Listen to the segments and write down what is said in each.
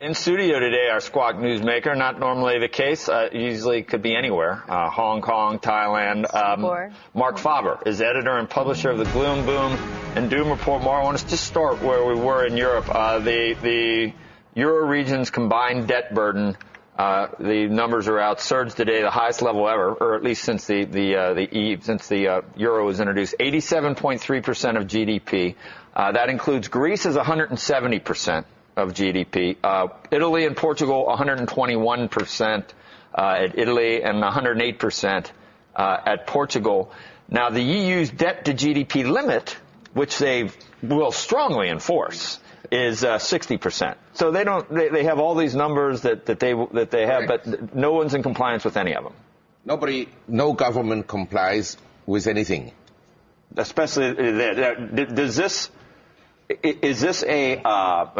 In studio today, our Squawk newsmaker, not normally the case, usually could be anywhere, Hong Kong, Thailand. Marc Faber is editor and publisher of the Gloom, Boom, and Doom Report. Marc, I want us to start where we were in Europe. The Euro region's combined debt burden, the numbers are out, surged today, the highest level ever, or at least since the Euro was introduced, 87.3% of GDP. That includes Greece as 170%. Of GDP. Italy and Portugal, 121% at Italy and 108% at Portugal. Now, the EU's debt to GDP limit, which they will strongly enforce, is 60%. So they have all these numbers that they have, but no one's in compliance with any of them. No government complies with anything. Especially, is this a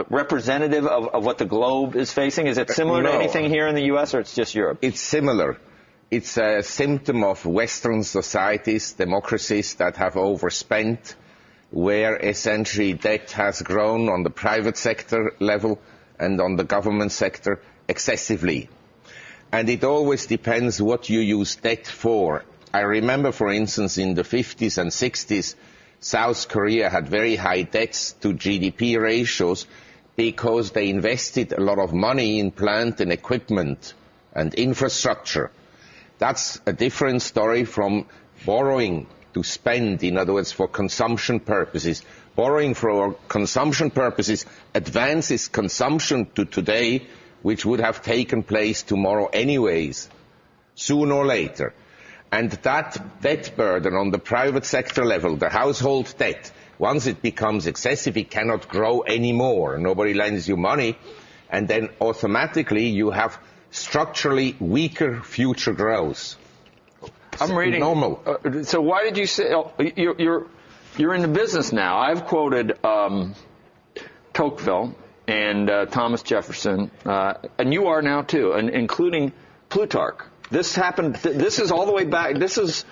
representative of what the globe is facing? Is it similar to anything here in the U.S., or it's just Europe? It's similar. It's a symptom of Western societies, democracies that have overspent, where essentially debt has grown on the private sector level and on the government sector excessively. And it always depends what you use debt for. I remember, for instance, in the 50s and 60s, South Korea had very high debts to GDP ratios because they invested a lot of money in plant and equipment and infrastructure. That's a different story from borrowing to spend, in other words, for consumption purposes. Borrowing for consumption purposes advances consumption to today, which would have taken place tomorrow anyways, sooner or later. And that debt burden on the private sector level, the household debt, once it becomes excessive, it cannot grow anymore. Nobody lends you money. And then automatically you have structurally weaker future growth. I'm reading. Normal. So why did you say you're in the business now? I've quoted Tocqueville and Thomas Jefferson, and you are now too, and including Plutarch. This happened. This is all the way back. This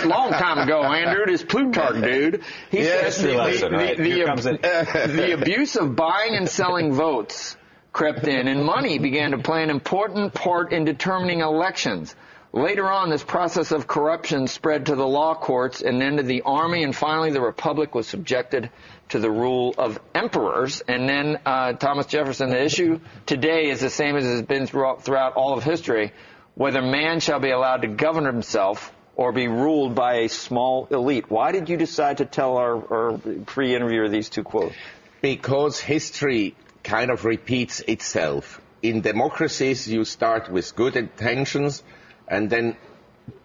long time ago, Andrew. This Plutarch dude. He says the abuse of buying and selling votes crept in, and money began to play an important part in determining elections. Later on, this process of corruption spread to the law courts and then to the army, and finally the republic was subjected to the rule of emperors. And then Thomas Jefferson, the issue today is the same as it has been throughout all of history, whether man shall be allowed to govern himself or be ruled by a small elite. Why did you decide to tell our pre-interviewer these two quotes? Because history kind of repeats itself. In democracies, you start with good intentions, and then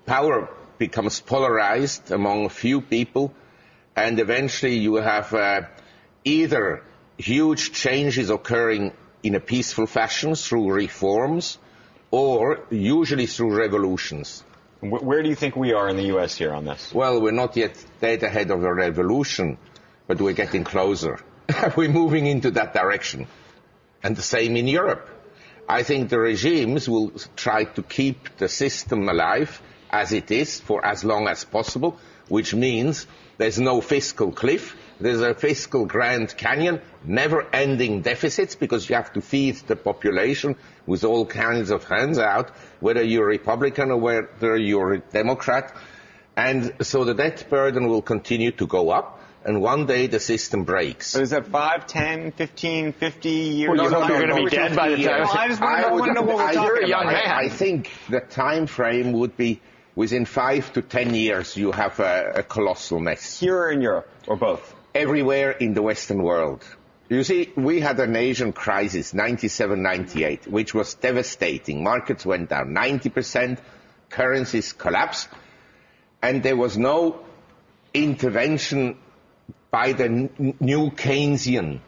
power becomes polarized among a few people, and eventually you have either huge changes occurring in a peaceful fashion through reforms, or usually through revolutions. Where do you think we are in the U.S. here on this? Well, we're not yet dead ahead of a revolution, but we're getting closer. We're moving into that direction. And the same in Europe. I think the regimes will try to keep the system alive as it is for as long as possible, which means there's no fiscal cliff. There's a fiscal Grand Canyon, never-ending deficits, because you have to feed the population with all kinds of handouts, whether you're Republican or whether you're a Democrat. And so the debt burden will continue to go up, and one day the system breaks. So is that 5, 10, 15, 50 years? Well, you're going to be dead by the time. I just want to know what we're talking about. Young man. I think the time frame would be within 5 to 10 years you have a colossal mess. Here or in Europe, or both? Everywhere in the Western world. You see, we had an Asian crisis, 97, 98, which was devastating. Markets went down 90%, currencies collapsed, and there was no intervention by the new Keynesian.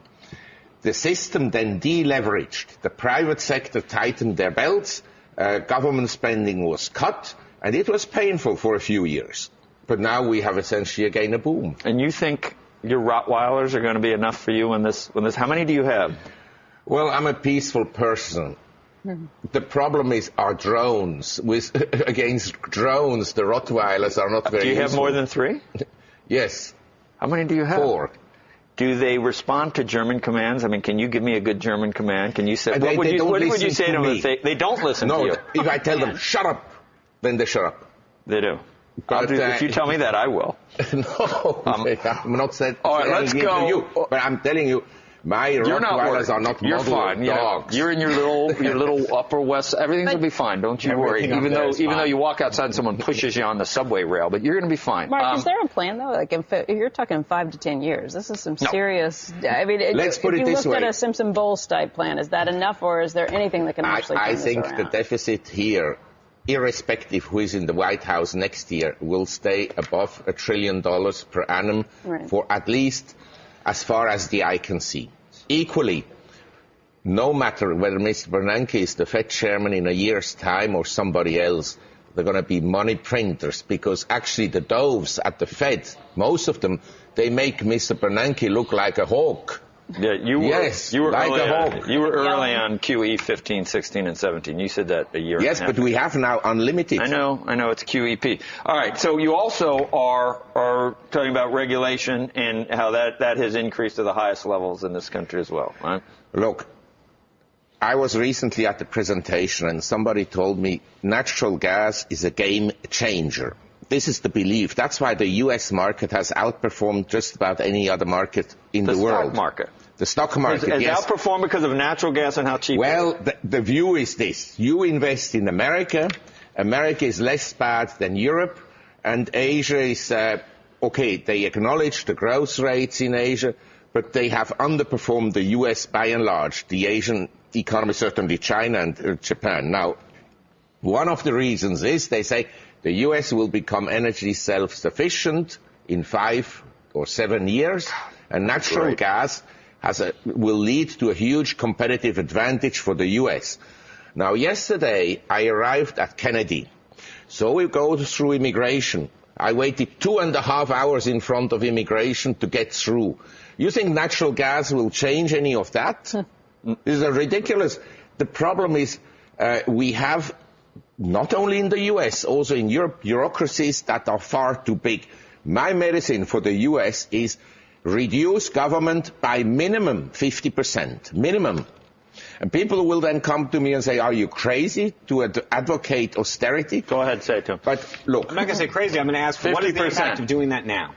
The system then deleveraged. The private sector tightened their belts, government spending was cut, and it was painful for a few years. But now we have essentially again a boom. And you think your Rottweilers are going to be enough for you when this, how many do you have? Well, I'm a peaceful person. The problem is our drones. Against drones, the Rottweilers are not very useful. Do you have more than 3? Yes. How many do you have? 4. Do they respond to German commands? I mean, can you give me a good German command? Can you say, what would you say to them if they don't listen to you? If I tell them, shut up, then they shut up. They do. But, if you tell me that, I will. No, I'm not saying all right, let's go. You, but I'm telling you, my Rottweilers are not You're fine. dogs. You're in your little Upper West. Everything's gonna be fine. Don't you worry. Even though you walk outside and someone pushes you on the subway rail, but you're gonna be fine. Mark, is there a plan though? Like if you're talking 5 to 10 years, this is some serious. I mean, let's put it this way. If you looked at a Simpson Bowles type plan, is that enough, or is there anything that can actually turn this around? I think the deficit here, irrespective who is in the White House next year, will stay above $1 trillion per annum for at least as far as the eye can see. Equally, no matter whether Mr. Bernanke is the Fed chairman in a year's time or somebody else, they're going to be money printers, because actually the doves at the Fed, most of them, they make Mr. Bernanke look like a hawk. Yeah, you were like early a hawk. You were early on QE 15, 16, and 17. You said that a year. Yes, but we have now unlimited. I know. It's QEP. All right. So you also are talking about regulation and how that has increased to the highest levels in this country as well, right? Look, I was recently at the presentation and somebody told me natural gas is a game changer. This is the belief. That's why the U.S. market has outperformed just about any other market in the world. The stock market. The stock market, has yes. outperformed because of natural gas and how cheap well, it is? The view is this. You invest in America. America is less bad than Europe. And Asia is, okay, they acknowledge the growth rates in Asia, but they have underperformed the U.S. by and large, the Asian economy, certainly China and Japan. Now, one of the reasons is they say the U.S. will become energy self-sufficient in 5 or 7 years, and natural gas will lead to a huge competitive advantage for the U.S. Now, yesterday, I arrived at Kennedy. So we go through immigration. I waited 2.5 hours in front of immigration to get through. You think natural gas will change any of that? This is ridiculous. The problem is we have, not only in the U.S., also in Europe, bureaucracies that are far too big. My medicine for the U.S. is reduce government by minimum 50%. Minimum. And people will then come to me and say, are you crazy to advocate austerity? Go ahead, say it to him. But look. I'm not going to say crazy. I'm going to ask, what is the impact of doing that now?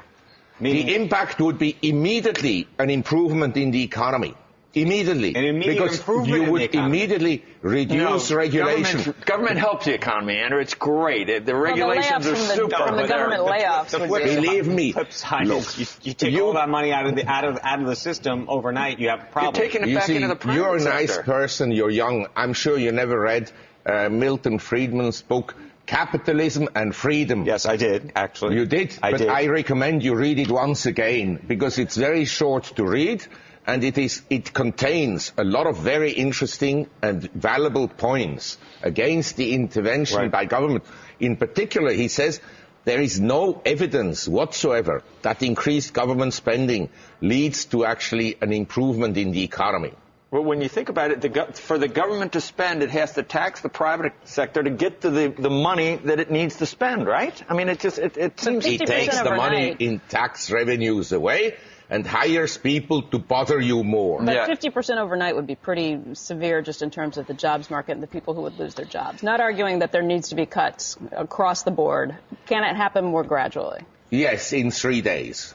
The impact would be immediately an improvement in the economy. Immediately. An immediate because improvement you in would the economy. immediately reduce regulation. Government helps the economy, Andrew. It's great. The regulations are super. From the government layoffs. Believe me. Look, you take all that money out of the system overnight, you have a problem. You're taking it back into the private You're a sector. nice person. You're young. I'm sure you never read Milton Friedman's book, Capitalism and Freedom. Yes, I did, actually. You did? I did. I recommend you read it once again, because it's very short to read, and it contains a lot of very interesting and valuable points against the intervention by government. In particular, he says there is no evidence whatsoever that increased government spending leads to actually an improvement in the economy. Well, when you think about it, for the government to spend, it has to tax the private sector to get to the money that it needs to spend, right? I mean, it seems... It takes the money in tax revenues away and hires people to bother you more. But 50% overnight would be pretty severe just in terms of the jobs market and the people who would lose their jobs. Not arguing that there needs to be cuts across the board. Can it happen more gradually? Yes, in 3 days.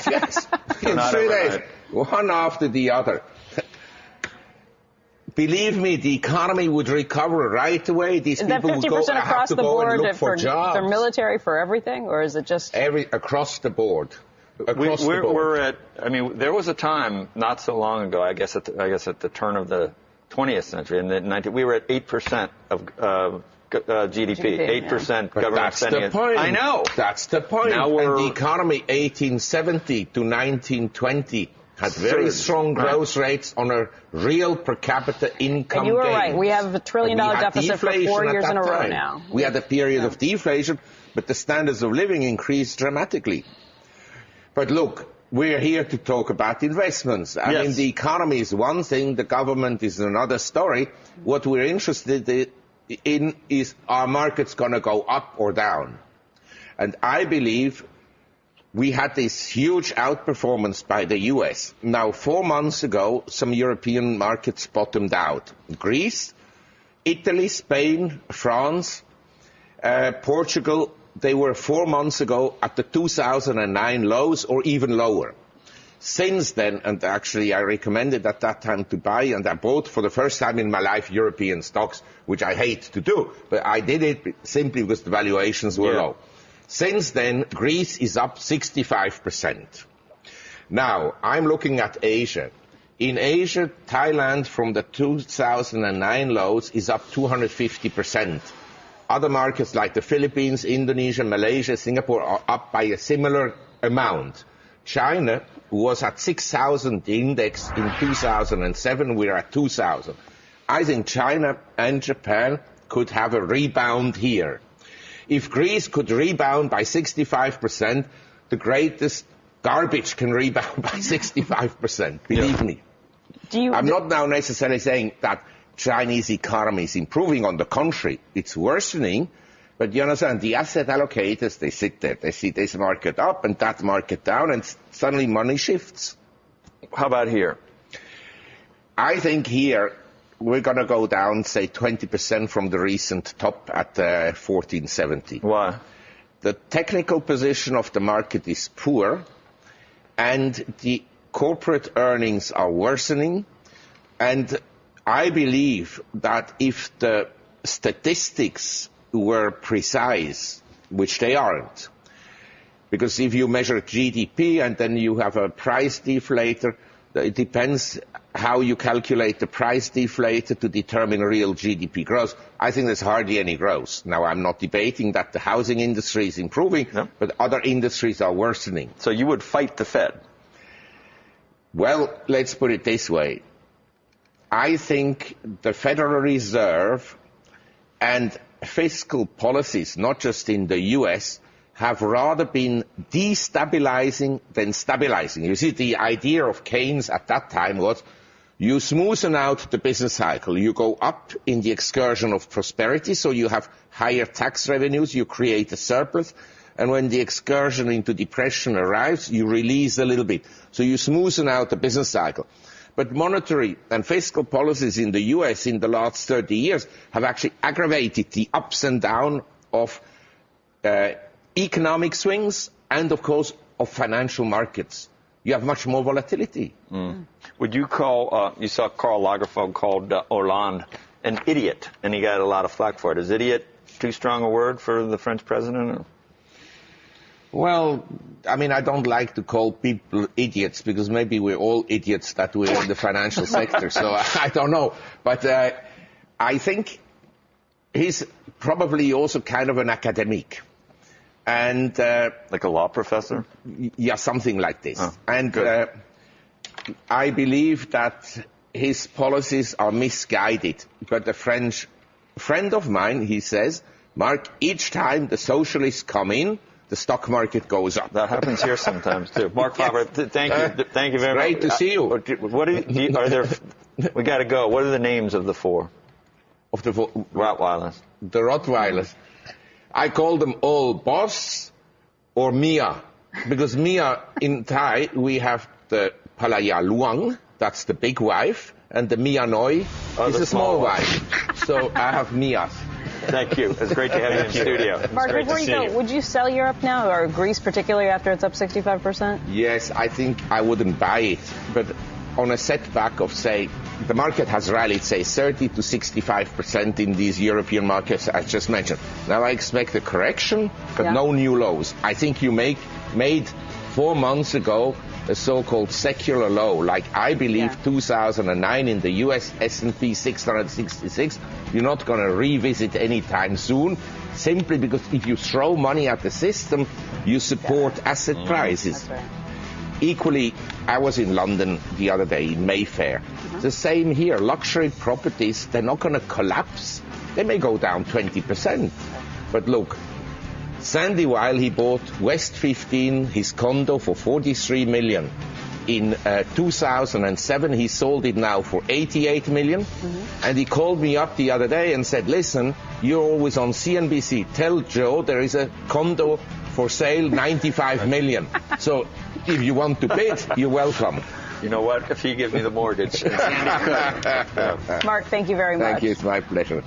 Yes, in 3 days. One after the other. Believe me, the economy would recover right away. These people would go, have to go and look for jobs. For military, for everything, or is it just across the board? We're at. I mean, there was a time not so long ago. I guess at the turn of the 20th century, in the we were at 8% of GDP. 8% government spending. That's the point. I know. That's the point. Now and the economy, 1870 to 1920. Had very strong growth rates on a real per capita income. And you were gain. Right. We have $1 trillion deficit for 4 years in a row now. We had a period of deflation, but the standards of living increased dramatically. But look, we're here to talk about investments. I mean, the economy is one thing, the government is another story. What we're interested in is, are markets going to go up or down? And I believe we had this huge outperformance by the US. Now, 4 months ago, some European markets bottomed out. Greece, Italy, Spain, France, Portugal, they were 4 months ago at the 2009 lows or even lower. Since then, and actually I recommended at that time to buy, and I bought for the first time in my life European stocks, which I hate to do, but I did it simply because the valuations were low. Since then, Greece is up 65%. Now, I'm looking at Asia. In Asia, Thailand from the 2009 lows is up 250%. Other markets like the Philippines, Indonesia, Malaysia, Singapore are up by a similar amount. China was at 6,000 index in 2007. We're at 2,000. I think China and Japan could have a rebound here. If Greece could rebound by 65%, the greatest garbage can rebound by 65%, believe me. I'm not now necessarily saying that Chinese economy is improving. On the contrary, it's worsening. But you understand, the asset allocators, they sit there. They see this market up and that market down, and suddenly money shifts. How about here? I think here we're going to go down, say, 20% from the recent top at 1470. Why? The technical position of the market is poor, and the corporate earnings are worsening. And I believe that if the statistics were precise, which they aren't, because if you measure GDP and then you have a price deflator, it depends how you calculate the price deflator to determine real GDP growth. I think there's hardly any growth. Now, I'm not debating that the housing industry is improving, but other industries are worsening. So you would fight the Fed? Well, let's put it this way. I think the Federal Reserve and fiscal policies, not just in the US, have rather been destabilizing than stabilizing. You see, the idea of Keynes at that time was you smoothen out the business cycle. You go up in the excursion of prosperity, so you have higher tax revenues, you create a surplus, and when the excursion into depression arrives, you release a little bit. So you smoothen out the business cycle. But monetary and fiscal policies in the US in the last 30 years have actually aggravated the ups and downs of economic swings and, of course, of financial markets. You have much more volatility. Would you call, you saw Karl Lagerfeld called Hollande an idiot, and he got a lot of flack for it. Is idiot too strong a word for the French president? Or? Well, I mean, I don't like to call people idiots because maybe we're all idiots that we're in the financial sector, so I don't know. But I think he's probably also kind of an academic. And like a law professor? Yeah, something like this. Oh, and I believe that his policies are misguided. But a French friend of mine, he says, Marc, each time the socialists come in, the stock market goes up. That happens here sometimes too. Marc Faber, thank you. Thank you very much. Great to see you. What are there? We got to go. What are the names of the four? Of the Rottweilers. The Rottweilers. I call them all Boss or Mia, because Mia in Thai we have the Palaya Luang, that's the big wife, and the Mia Noi is the small wife. So I have Mias. Thank you. It's great to have you in studio. Marc, before you go, would you sell Europe now, or Greece particularly after it's up 65%? Yes, I think I wouldn't buy it, but on a setback of, say, the market has rallied, say, 30 to 65% in these European markets I just mentioned. Now I expect a correction, but no new lows. I think you made 4 months ago a so-called secular low, like I believe 2009 in the US S&P 666. You're not going to revisit anytime soon, simply because if you throw money at the system, you support asset prices. That's right. Equally, I was in London the other day in Mayfair. The same here. Luxury properties, they're not going to collapse. They may go down 20%. But look, Sandy Weil, he bought West 15, his condo, for 43 million. In 2007, he sold it now for 88 million. And he called me up the other day and said, listen, you're always on CNBC. Tell Joe there is a condo for sale, 95 million. So if you want to bid, you're welcome. You know what? If he gives me the mortgage. Marc, thank you very much. Thank you. It's my pleasure.